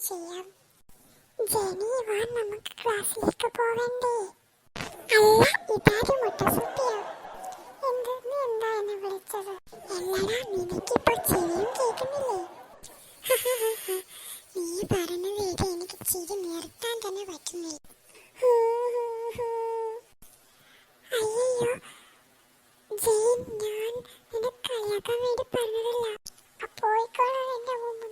ചെയ്യാം. ജെനി വാ, നമുക്ക് ക്ലാസ്സിലേക്ക് പോവണ്ടേ? അല്ല, ഇതാരും മുട്ടസുട്ടിയോ? നീ എന്താ എന്നെ വിളിച്ചത്? എല്ലടാ, നിനക്കിപ്പോ ചിരിയും കേൾക്കുന്നില്ലേ? നീ പറഞ്ഞ വീട് എനിക്ക് ചിരി നിർത്താൻ തന്നെ പറ്റുന്നില്ല. അയ്യോ ജെയിൻ, ഞാൻ നിന്നെ കളിയാക്കാൻ വേണ്ടി പറഞ്ഞതല്ല. അപ്പോയിക്കോളാം എന്റെ മുമ്പ്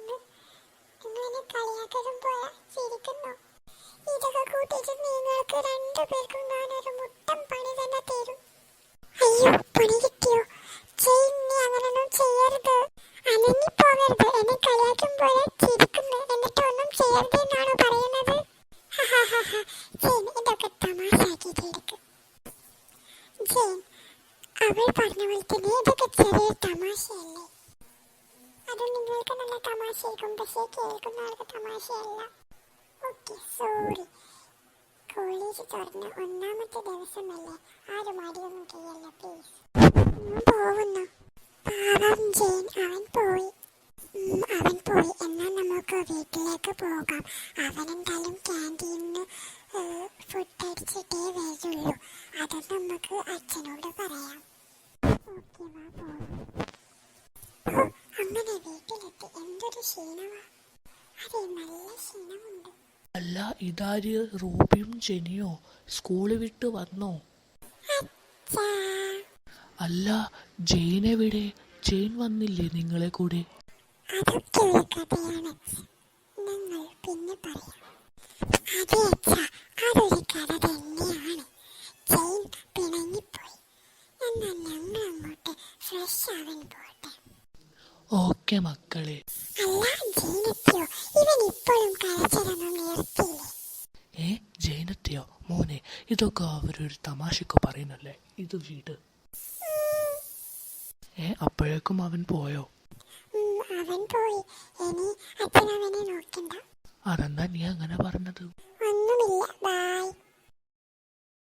നിങ്ങൾ എന്നെ കളിയാക്കലും പോയാ ചിരിക്കുന്നു. ഇതൊക്കെ കൂട്ടിയിട്ട് നിങ്ങൾക്ക് രണ്ടുപേർക്കും ഞാനൊരു മുട്ടം പണി തന്നെ തരും. അയ്യോ, പണി കിട്ടിയോ? ജെയിൻ, നീ അങ്ങനൊന്നും ചെയ്യരുത്. അനങ്ങി പോകരുത്. എന്നെ കളിയാക്കുമ്പോഴേ ചിരിക്കുന്നു, എന്നിട്ട് ഒന്നും ചെയ്യരുത് എന്നാണ് പറയുന്നത്. ജെയിൻ, ഇതൊക്കെ തമാശയാക്കിയിട്ട് എടുക്കും. ജെയിൻ, അവൾ പറഞ്ഞ പോലെ തന്നെ ഇതൊക്കെ ചെറിയ തമാശയല്ലേ? അത് നിങ്ങൾക്ക് നല്ല തമാശയായിരിക്കും, പക്ഷേ കേൾക്കുന്ന ആൾക്ക് തമാശയല്ല. Okay, sorry. കോളേജ് തുറന്ന ഒന്നാമത്തെ ദിവസമല്ലേ, ആരും മടിയൊന്നും ചെയ്യല്ല പ്ലീസ്. പോകുന്നു. പാവം ജെയിൻ, അവൻ പോയി. എന്നാൽ നമുക്ക് വീട്ടിലേക്ക് പോകാം. അവനെന്തായാലും ക്യാൻറ്റീനിന്ന് ഫുഡ് അടിച്ചിട്ടേ വരുള്ളൂ. അത് നമുക്ക് അച്ഛനോട് പറയാം. ഓക്കെ, വാ പോകാം. അങ്ങനെ വീട്ടിലെത്തി. എന്തൊരു ക്ഷീണമാ. അതെ, നല്ല ക്ഷീണമുണ്ട്. അല്ല, ഇതാര്? റൂബിയും ജെനിയോ സ്കൂള് വിട്ട് വന്നോ? അല്ല, ജെയിൻ എവിടെ? ജെയിൻ വന്നില്ലേ നിങ്ങളെ കൂടെ? അതൊക്കെ ഒരു കഥയാണ്, ഞങ്ങൾ പിന്നെ പറയാം. അതെ അച്ഛാ, അതൊരു കഥ തന്നെയാണ്. ജെയിൻ പിണങ്ങിപ്പോയി. എന്നാൽ ഞങ്ങൾ അങ്ങോട്ട് ഫ്രഷ് ആവാൻ പോട്ടെ. ഓക്കെ മക്കളെ. അല്ല, ജെയിൻ എത്തിയോ? ഇവൻ ഇപ്പോഴും കരച്ചിലൊന്നും നിർത്തിയില്ലേ? ജെയിൻ എത്തിയോ? മോനെ, ഇതൊക്കെ അവരൊരു തമാശക്ക് പറയുന്നല്ലേ, ഇത് വീട്. അപ്പോഴേക്കും അവൻ പോയോ? അവൻ പോയി. ഇനി അച്ഛൻ അവനെ നോക്കണ്ട. അതെന്താ നീ അങ്ങനെ പറഞ്ഞത്? ഒന്നുമില്ല, ബൈ.